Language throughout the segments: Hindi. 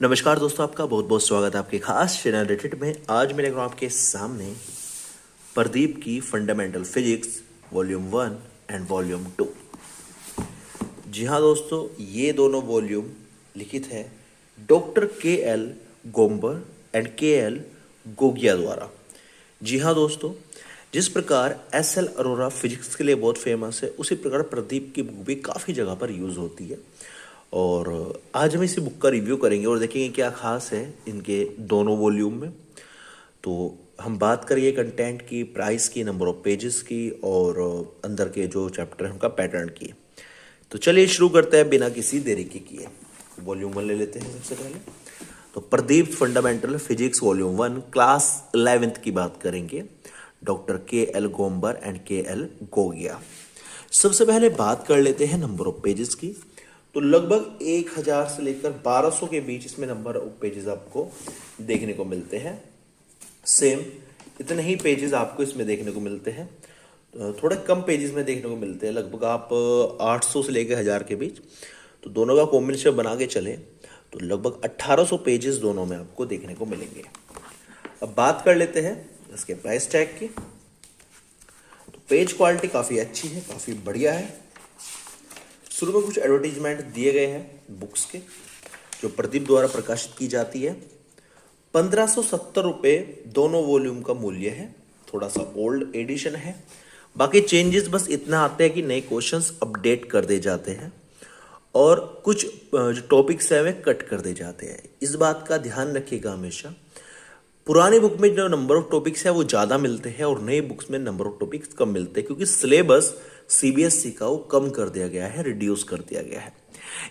नमस्कार दोस्तों, आपका बहुत बहुत स्वागत है आपके खास चैनल रेटेड में। आज मैं लेकर आपके सामने प्रदीप की fundamental physics volume 1 and volume 2। जी हाँ दोस्तों, ये दोनों वॉल्यूम लिखित है doctor KL. Gomber and KL. Gogia द्वारा। जी हाँ दोस्तों, जिस प्रकार एस.एल. अरोरा फिजिक्स के लिए बहुत फेमस है, उसी प्रकार प्रदीप की बुक भी काफ़ी जगह पर यूज़ होती है। और आज हम इसी बुक का रिव्यू करेंगे और देखेंगे क्या खास है इनके दोनों वॉल्यूम में। तो हम बात करेंगे कंटेंट की, प्राइस की, नंबर ऑफ पेजेस की और अंदर के जो चैप्टर हैं उनका पैटर्न की। तो चलिए शुरू करते हैं बिना किसी देरी के किए। वॉल्यूम 1 ले लेते हैं सबसे पहले। तो Pradeep fundamental physics volume 1 class 11th की बात करेंगे, doctor KL. Gomber and KL. Gogia. सबसे पहले बात कर लेते हैं नंबर ऑफ पेजेस की। तो लगभग 1000 से लेकर 1200 के बीच इसमें नंबर ऑफ पेजेस आपको देखने को मिलते हैं। सेम इतने ही पेजेस आपको इसमें देखने को मिलते हैं। थोड़े कम पेजेस में देखने को मिलते हैं, लगभग आप 800 से लेकर 1000 के बीच। तो दोनों का कॉम्बिनेशन बना के चले तो लगभग 1800 पेजेस दोनों में आपको देखने को मिलेंगे। अब बात कर लेते हैं इसके प्राइस टैग की। तो पेज क्वालिटी काफ़ी अच्छी है, काफ़ी बढ़िया है। शुरू में कुछ एडवर्टीजमेंट दिए गए हैं बुक्स के, जो प्रदीप द्वारा प्रकाशित की जाती है। 1570 रुपये दोनों वॉल्यूम का मूल्य है। थोड़ा सा ओल्ड एडिशन है। बाकी चेंजेस बस इतना आते हैं कि नए क्वेश्चंस अपडेट कर दे जाते हैं और कुछ जो टॉपिक्स है वे कट कर दे जाते हैं। इस बात का ध्यान रखिएगा हमेशा। पुरानी बुक में जो नंबर ऑफ टॉपिक्स है वो ज़्यादा मिलते हैं और नई बुक्स में नंबर ऑफ टॉपिक्स कम मिलते हैं, क्योंकि सिलेबस सीबीएसई का वो कम कर दिया गया है, रिड्यूस कर दिया गया है।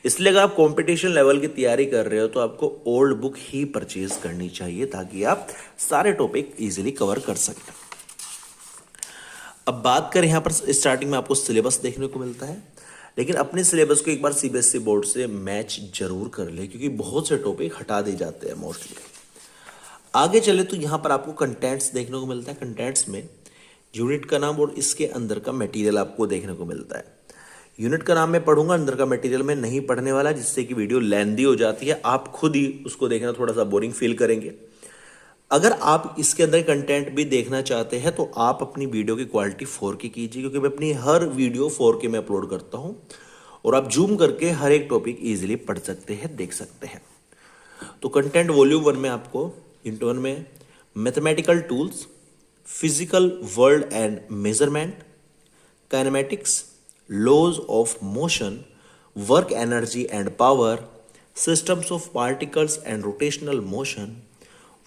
इसलिए अगर आप कंपटीशन लेवल की तैयारी कर रहे हो तो आपको ओल्ड बुक ही परचेज करनी चाहिए, ताकि आप सारे टॉपिक इजीली कवर कर सकें। अब बात करें, यहाँ पर स्टार्टिंग में आपको सिलेबस देखने को मिलता है, लेकिन अपने सिलेबस को एक बार सीबीएसई बोर्ड से मैच जरूर कर ले, क्योंकि बहुत से टॉपिक हटा दिए जाते हैं मोस्टली। आगे चले तो यहाँ पर आपको कंटेंट्स देखने को मिलता है। कंटेंट्स में यूनिट का नाम और इसके अंदर का मटेरियल आपको देखने को मिलता है। यूनिट का नाम मैं पढ़ूंगा, अंदर का मटेरियल मैं नहीं पढ़ने वाला, जिससे कि वीडियो लेंदी हो जाती है। आप खुद ही उसको देखना थोड़ा सा बोरिंग फील करेंगे। अगर आप इसके अंदर कंटेंट भी देखना चाहते हैं तो आप अपनी वीडियो की क्वालिटी 4K कीजिए, क्योंकि मैं अपनी हर वीडियो 4K में अपलोड करता हूँ और आप जूम करके हर एक टॉपिक ईजिली पढ़ सकते हैं, देख सकते हैं। तो कंटेंट वॉल्यूम 1 में आपको यूनिट 1 में mathematical tools, physical world and measurement, kinematics, laws of motion, work energy and power, systems of particles and rotational motion.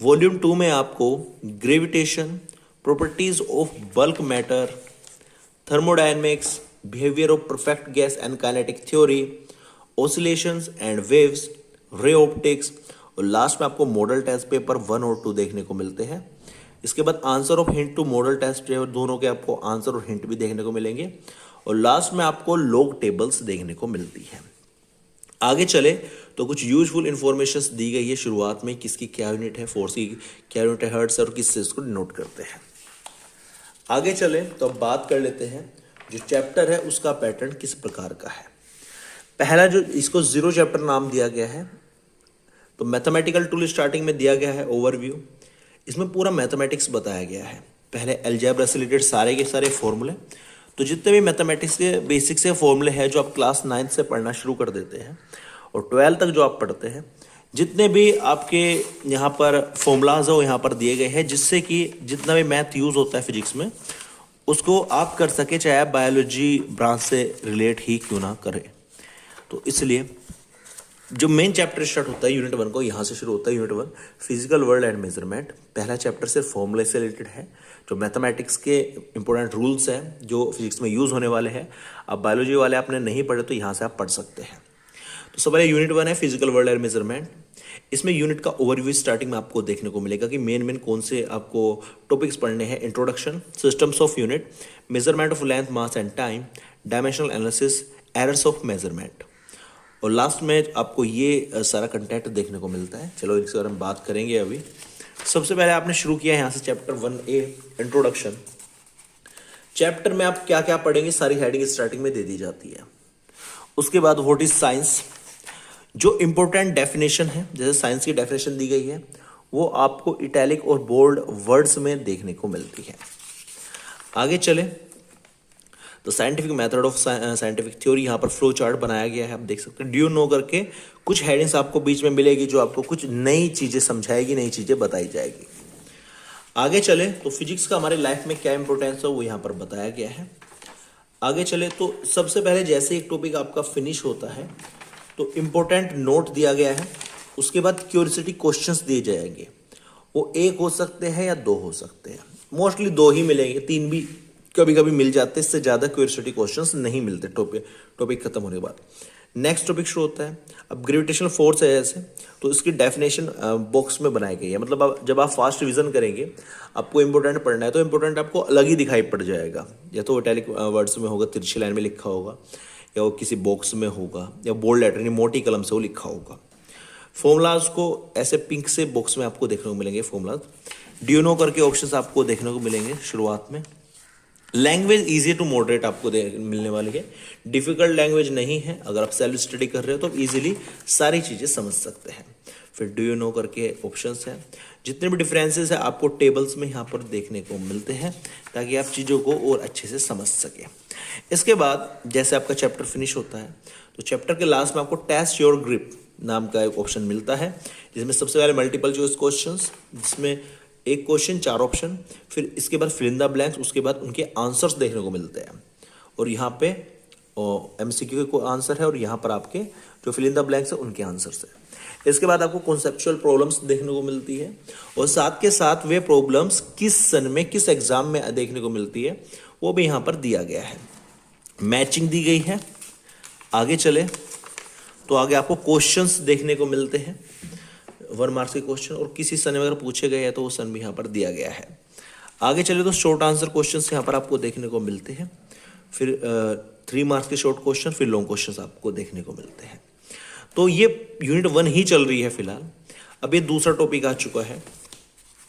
Volume 2 में आपको gravitation, properties of bulk matter, thermodynamics, behaviour of perfect gas and kinetic theory, oscillations and waves, ray optics और लास्ट में आपको मॉडल टेस्ट पेपर 1 और 2 देखने को मिलते हैं। इसके बाद answer of hint to model test paper, दोनों के आपको आंसर और हिंट भी देखने को मिलेंगे और लास्ट में आपको लॉग टेबल्स देखने को मिलती है। आगे चले तो कुछ यूजफुल इंफॉर्मेशन दी गई है शुरुआत में, किसकी क्या यूनिट है, फोर्स की क्या यूनिट है, हर्ट्ज और किससे इसको नोट करते हैं। आगे चले तो अब बात कर लेते हैं जो चैप्टर है उसका पैटर्न किस प्रकार का है। पहला जो इसको 0 चैप्टर नाम दिया गया है। तो मैथमेटिकल टूल स्टार्टिंग में दिया गया है ओवरव्यू। इसमें पूरा मैथमेटिक्स बताया गया है। पहले अलजेब्रा से रिलेटेड सारे के सारे फॉर्मूले, तो जितने भी मैथमेटिक्स के बेसिक से फॉर्मूले हैं जो आप क्लास 9 से पढ़ना शुरू कर देते हैं और 12 तक जो आप पढ़ते हैं, जितने भी आपके यहाँ पर फॉर्मूलाज हो यहाँ पर दिए गए हैं, जिससे कि जितना भी मैथ यूज़ होता है फिजिक्स में उसको आप कर सके, चाहे आप बायोलॉजी ब्रांच से रिलेट ही क्यों ना करें। तो इसलिए जो मेन चैप्टर स्टार्ट होता है यूनिट 1 को, यहाँ से शुरू होता है unit 1 physical world and measurement. पहला चैप्टर सिर्फ फॉर्मूले से रिलेटेड है, जो मैथमेटिक्स के इंपॉर्टेंट रूल्स हैं जो फिजिक्स में यूज़ होने वाले हैं। अब बायोलॉजी वाले आपने नहीं पढ़े तो यहाँ से आप पढ़ सकते हैं। तो सबसे पहले यूनिट 1 है फिजिकल वर्ल्ड एंड मेजरमेंट। इसमें यूनिट का ओवरव्यू स्टार्टिंग में आपको देखने को मिलेगा कि मेन कौन से आपको टॉपिक्स पढ़ने हैं। Introduction, systems of unit, measurement of length, mass and time, dimensional analysis, errors of measurement और लास्ट में आपको ये सारा कंटेंट देखने को मिलता है। चलो इसके बारे में बात करेंगे अभी। सबसे पहले आपने शुरू किया है यहाँ से चैप्टर 1A इंट्रोडक्शन। चैप्टर में आप क्या क्या पढ़ेंगे सारी हेडिंग स्टार्टिंग में दे दी जाती है। उसके बाद व्हाट इज साइंस, जो इंपॉर्टेंट डेफिनेशन है, जैसे साइंस की डेफिनेशन दी गई है, वो आपको इटैलिक और बोल्ड वर्ड्स में देखने को मिलती है। आगे चले तो scientific method of scientific theory, यहाँ पर फ्लो चार्ट बनाया गया है, आप देख सकते हैं। ड्यू नो करके कुछ हेडिंग्स आपको बीच में मिलेगी जो आपको कुछ नई चीजें समझाएगी, नई चीजें बताई जाएगी। आगे चले तो फिजिक्स का हमारे लाइफ में क्या इंपॉर्टेंस है वो यहाँ पर बताया गया है। आगे चले तो सबसे पहले जैसे एक टॉपिक आपका फिनिश होता है तो इंपॉर्टेंट नोट दिया गया है, उसके बाद क्यूरियोसिटी क्वेश्चंस दिए जाएंगे। वो एक हो सकते हैं या दो हो सकते हैं, मोस्टली दो ही मिलेंगे, तीन भी कभी कभी मिल जाते हैं, इससे ज़्यादा क्यूरियोसिटी क्वेश्चंस नहीं मिलते टॉपिक खत्म होने के बाद। नेक्स्ट टॉपिक शुरू होता है। अब ग्रेविटेशनल फोर्स है जैसे, तो इसकी डेफिनेशन बॉक्स में बनाई गई है, मतलब जब आप फास्ट रिवीजन करेंगे, आपको इंपॉर्टेंट पढ़ना है तो इंपॉर्टेंट आपको अलग ही दिखाई पड़ जाएगा, या तो इटैलिक वर्ड्स में होगा, तिरछी लाइन में लिखा होगा, या वो किसी बॉक्स में होगा, या बोल्ड लेटर यानी मोटी कलम से वो लिखा होगा। फॉर्मूलाज को ऐसे पिंक से बॉक्स में आपको देखने को मिलेंगे फॉर्मूलाज। ड्यूनो करके ऑप्शंस आपको देखने को मिलेंगे शुरुआत में। लैंग्वेज इजी टू मॉडरेट आपको मिलने वाली है, डिफिकल्ट लैंग्वेज नहीं है। अगर आप सेल्फ स्टडी कर रहे हो तो इजीली सारी चीज़ें समझ सकते हैं। फिर डू यू नो करके ऑप्शंस हैं। जितने भी डिफरेंसेस है आपको टेबल्स में यहाँ पर देखने को मिलते हैं, ताकि आप चीज़ों को और अच्छे से समझ सकें। इसके बाद जैसे आपका चैप्टर फिनिश होता है तो चैप्टर के लास्ट में आपको टेस्ट योर ग्रिप नाम का एक ऑप्शन मिलता है, जिसमें सबसे पहले मल्टीपल चॉइस क्वेश्चंस, जिसमें एक क्वेश्चन 4 ऑप्शन, फिर इसके बाद फिल इन द ब्लैंक्स, उसके बाद उनके आंसर्स देखने को मिलते हैं। और यहाँ पे एमसीक्यू के आंसर है और यहाँ पर आपके जो फिल इन द ब्लैंक्स है उनके आंसर्स है। इसके बाद आपको कॉन्सेप्चुअल प्रॉब्लम्स देखने को मिलती है, और साथ के साथ वे प्रॉब्लम्स किस सन में किस एग्जाम में देखने को मिलती है वो भी यहाँ पर दिया गया है। मैचिंग दी गई है। आगे चले तो आगे आपको क्वेश्चंस देखने को मिलते हैं, 1 मार्क्स के क्वेश्चन, और किसी सन में अगर पूछे गए हैं तो वो सन भी यहाँ पर दिया गया है। आगे चले तो शॉर्ट आंसर क्वेश्चंस यहाँ पर आपको देखने को मिलते हैं, फिर 3 मार्क्स के शॉर्ट क्वेश्चन, फिर लॉन्ग क्वेश्चंस आपको देखने को मिलते हैं। तो ये यूनिट 1 ही चल रही है फिलहाल। अब ये दूसरा टॉपिक आ चुका है।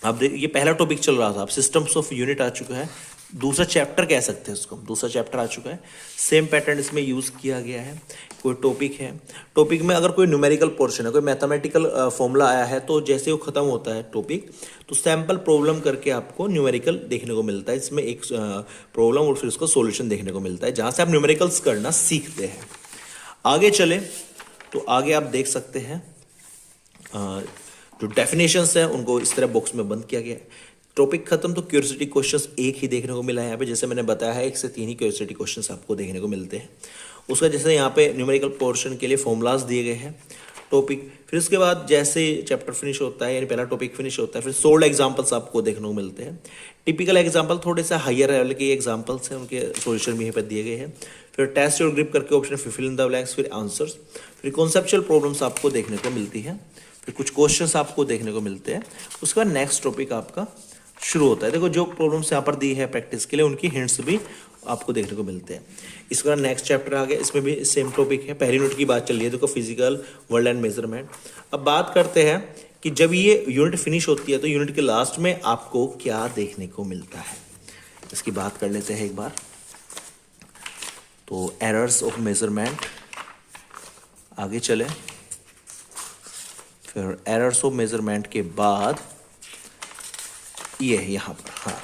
अब ये पहला टॉपिक चल रहा था, अब सिस्टम्स ऑफ यूनिट आ चुका है, दूसरा चैप्टर कह सकते हैं उसको, दूसरा चैप्टर आ चुका है। सेम पैटर्न इसमें यूज़ किया गया है। कोई टॉपिक है, टॉपिक में अगर कोई न्यूमेरिकल पोर्शन है, कोई मैथमेटिकल फॉर्मूला आया है, तो जैसे वो खत्म होता है टॉपिक तो सैम्पल प्रॉब्लम करके आपको न्यूमेरिकल देखने को मिलता है। इसमें एक प्रॉब्लम और फिर उसका सोल्यूशन देखने को मिलता है, जहाँ से आप न्यूमेरिकल्स करना सीखते हैं। आगे चले तो आगे आप देख सकते हैं जो डेफिनेशंस हैं उनको इस तरह बॉक्स में बंद किया गया है। टॉपिक खत्म तो क्यूरियोसिटी क्वेश्चंस एक ही देखने को मिला है यहाँ पे, जैसे मैंने बताया है 1 से 3 ही क्यूरियोसिटी क्वेश्चंस आपको देखने को मिलते हैं। उसका जैसे यहाँ पे न्यूमेरिकल पोर्शन के लिए फॉर्मूलाज दिए गए हैं टॉपिक, फिर उसके बाद जैसे चैप्टर फिनिश होता है, यानी पहला टॉपिक फिनिश होता है, फिर सोल्ड एग्जाम्पल्स आपको देखने को मिलते हैं। टिपिकल एग्जाम्पल थोड़े से हायर लेवल के एग्जाम्पल्स हैं, उनके सोल्यूशन भी यहाँ पर दिए गए हैं। फिर टेस्ट और ग्रिप करके ऑप्शन, फिर फिल इन द ब्लैंक्स, फिर आंसर्स, फिर कॉन्सेप्चुअल प्रॉब्लम्स आपको देखने को मिलती है, फिर कुछ क्वेश्चंस आपको देखने को मिलते हैं। उसके बाद नेक्स्ट टॉपिक आपका शुरू होता है। देखो जो प्रॉब्लम्स यहाँ पर दी है प्रैक्टिस के लिए, उनकी हिंट्स भी आपको देखने को मिलते हैं। इसके बाद नेक्स्ट चैप्टर आ गया, इसमें भी सेम टॉपिक है। पहली यूनिट की बात चल रही है, देखो फिजिकल वर्ल्ड एंड मेजरमेंट। अब बात करते हैं कि जब ये यूनिट फिनिश होती है तो यूनिट के लास्ट में आपको क्या देखने को मिलता है, इसकी बात कर लेते हैं एक बार। तो एरर्स ऑफ मेजरमेंट, आगे चले, फिर एरर्स ऑफ मेजरमेंट के बाद ये यहाँ पर, हाँ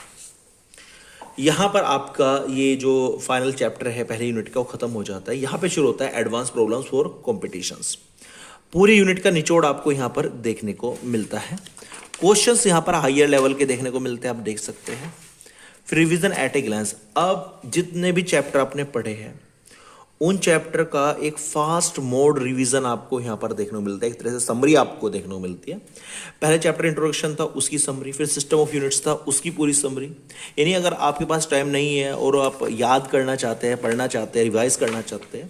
यहाँ पर आपका ये जो फाइनल चैप्टर है पहले यूनिट का वो खत्म हो जाता है। यहाँ पे शुरू होता है एडवांस प्रॉब्लम्स फॉर कॉम्पिटिशन्स। पूरी यूनिट का निचोड़ आपको यहाँ पर देखने को मिलता है। क्वेश्चंस यहाँ पर हायर लेवल के देखने को मिलते हैं, आप देख सकते हैं। फिर रिवीजन एट ए ग्लांस, अब जितने भी चैप्टर आपने पढ़े हैं उन चैप्टर का एक फास्ट मोड रिवीजन आपको यहाँ पर देखने को मिलता है। एक तरह से समरी आपको देखने को मिलती है। पहले चैप्टर इंट्रोडक्शन था, उसकी समरी, फिर सिस्टम ऑफ यूनिट्स था, उसकी पूरी समरी। यानी अगर आपके पास टाइम नहीं है और आप याद करना चाहते हैं, पढ़ना चाहते हैं, रिवाइज करना चाहते हैं,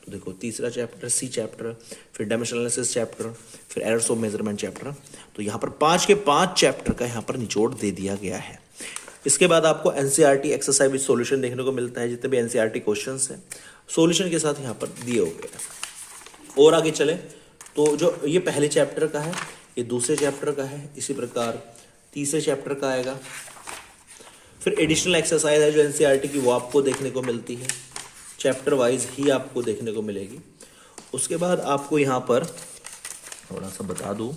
तो देखो तीसरा चैप्टर सी चैप्टर, फिर डायमेंशनल एनालिसिस चैप्टर, फिर एरर्स ऑफ मेजरमेंट चैप्टर। तो यहाँ पर 5 के 5 चैप्टर का यहाँ पर निचोड़ दे दिया गया है। इसके बाद आपको एनसीईआरटी एक्सरसाइज विद सॉल्यूशन देखने को मिलता है। जितने भी एनसीईआरटी क्वेश्चंस हैं सॉल्यूशन के साथ यहाँ पर दिए हो गए। और आगे चले तो जो ये पहले चैप्टर का है, ये दूसरे चैप्टर का है, इसी प्रकार तीसरे चैप्टर का आएगा। फिर एडिशनल एक्सरसाइज है जो एनसीईआरटी की, वो आपको देखने को मिलती है, चैप्टर वाइज ही आपको देखने को मिलेगी। उसके बाद आपको यहाँ पर थोड़ा सा बता दूँ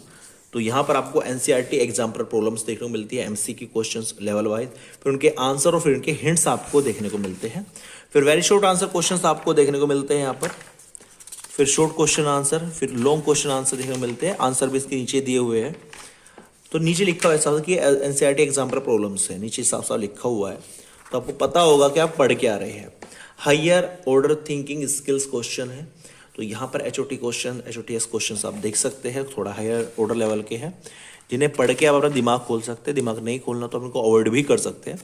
तो यहाँ पर आपको एनसीईआरटी एग्जाम्पल प्रॉब्लम्स देखने को मिलती है, एमसीक्यू क्वेश्चंस लेवल वाइज, फिर उनके आंसर और फिर उनके हिंट्स आपको देखने को मिलते हैं। फिर वेरी शॉर्ट आंसर क्वेश्चंस आपको देखने को मिलते हैं यहाँ पर, फिर शॉर्ट क्वेश्चन आंसर, फिर लॉन्ग क्वेश्चन आंसर देखने को मिलते हैं। आंसर भी इसके नीचे दिए हुए हैं, तो नीचे लिखा हुआ है कि एनसीईआरटी एग्जाम्पल प्रॉब्लम्स है, नीचे साफ साफ लिखा हुआ है, तो आपको पता होगा कि आप पढ़ के आ रहे हैं। Higher order thinking skills question है, तो यहाँ पर एचओटी क्वेश्चन, एचओटीएस क्वेश्चंस आप देख सकते हैं, थोड़ा हायर ऑर्डर लेवल के हैं, जिन्हें पढ़ के आप अपना दिमाग खोल सकते हैं। दिमाग नहीं खोलना तो आप उनको अवॉइड भी कर सकते हैं।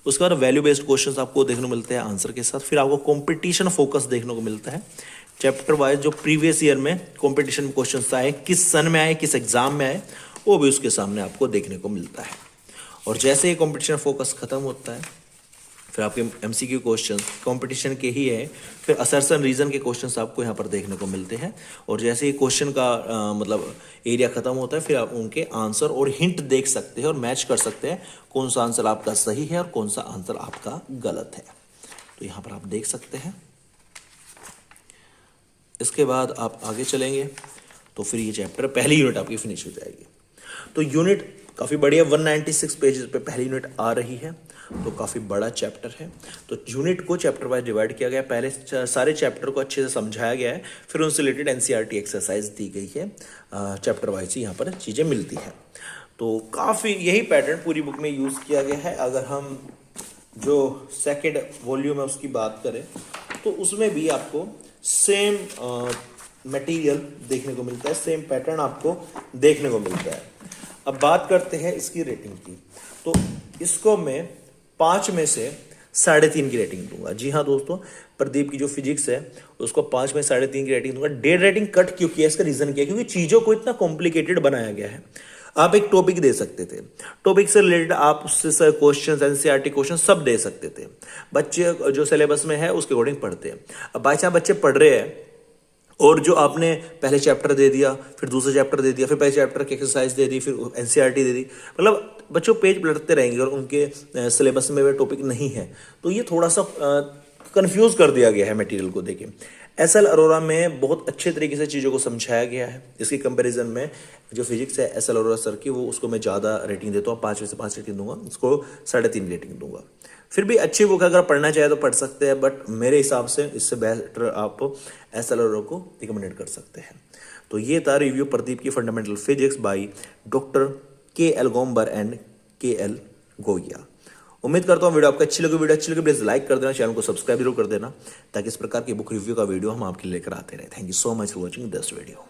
उसके बाद वैल्यू बेस्ड क्वेश्चंस आपको देखने को मिलते हैं आंसर के साथ। फिर आपको कॉम्पिटिशन फोकस देखने को मिलता है, चैप्टर वाइज जो प्रीवियस ईयर में कॉम्पिटिशन में क्वेश्चंस आए, किस सन में आए, किस एग्जाम में आए, वो भी उसके सामने आपको देखने को मिलता है। और जैसे ही कॉम्पिटिशन फोकस खत्म होता है, फिर आपके एमसीक्यू क्वेश्चन कंपटीशन के ही है, फिर असर्शन रीजन के क्वेश्चंस आपको यहाँ पर देखने को मिलते हैं। और जैसे ही क्वेश्चन का मतलब एरिया खत्म होता है, फिर आप उनके आंसर और हिंट देख सकते हैं और मैच कर सकते हैं कौन सा आंसर आपका सही है और कौन सा आंसर आपका गलत है। तो यहाँ पर आप देख सकते हैं। इसके बाद आप आगे चलेंगे तो फिर ये चैप्टर पहली यूनिट आपकी फिनिश हो जाएगी। तो यूनिट काफ़ी बढ़िया 196 पेजेस पे पहली यूनिट आ रही है, तो काफ़ी बड़ा चैप्टर है। तो यूनिट को चैप्टर वाइज डिवाइड किया गया, पहले सारे चैप्टर को अच्छे से समझाया गया है, फिर उनसे रिलेटेड एनसीईआरटी एक्सरसाइज दी गई है। चैप्टर वाइज ही यहाँ पर चीज़ें मिलती हैं। तो काफ़ी यही पैटर्न पूरी बुक में यूज़ किया गया है। अगर हम जो सेकेंड वॉल्यूम है उसकी बात करें तो उसमें भी आपको सेम मटेरियल देखने को मिलता है, सेम पैटर्न आपको देखने को मिलता है। अब बात करते हैं इसकी रेटिंग की, तो इसको मैं 5 में से 3.5 की रेटिंग दूंगा। जी हाँ दोस्तों, प्रदीप की जो फिजिक्स है उसको 5 में 3.5 की रेटिंग दूंगा। 1.5 रेटिंग कट क्यों किया, इसका रीजन क्या है, क्योंकि चीज़ों को इतना कॉम्प्लिकेटेड बनाया गया है। आप एक टॉपिक दे सकते थे, टॉपिक से रिलेटेड आप उससे क्वेश्चन, एनसीईआरटी क्वेश्चन सब दे सकते थे। बच्चे जो सिलेबस में है उसके अकॉर्डिंग पढ़ते हैं। अब बाई चांस बच्चे पढ़ रहे हैं और जो आपने पहले चैप्टर दे दिया, फिर दूसरा चैप्टर दे दिया, फिर पहले चैप्टर की एक्सरसाइज दे दी, फिर एनसीईआरटी दे दी, मतलब बच्चों पेज पलटते रहेंगे और उनके सिलेबस में वे टॉपिक नहीं है, तो ये थोड़ा सा कंफ्यूज कर दिया गया है मटेरियल को देके। एसएल अरोरा में बहुत अच्छे तरीके से चीज़ों को समझाया गया है। इसकी कंपैरिजन में जो फिजिक्स है एसएल अरोरा सर की, वो उसको मैं ज़्यादा रेटिंग देता हूँ, 5 में से 5 रेटिंग दूंगा, इसको 3.5 रेटिंग दूंगा। फिर भी अच्छी बुक है, अगर पढ़ना चाहे तो पढ़ सकते हैं, बट मेरे हिसाब से इससे बेटर आप एसएल अरोरा को रिकमेंडेड कर सकते हैं। तो ये था रिव्यू प्रदीप की fundamental physics by doctor KL Gomber and KL Gogia. उम्मीद करता हूँ वीडियो आपको अच्छी लगी। वीडियो अच्छी लगी प्लीज लाइक कर देना, चैनल को सब्सक्राइब जरूर कर देना, ताकि इस प्रकार की बुक रिव्यू का वीडियो हम आपके लिए लेकर आते रहे। Thank you so much for watching this video.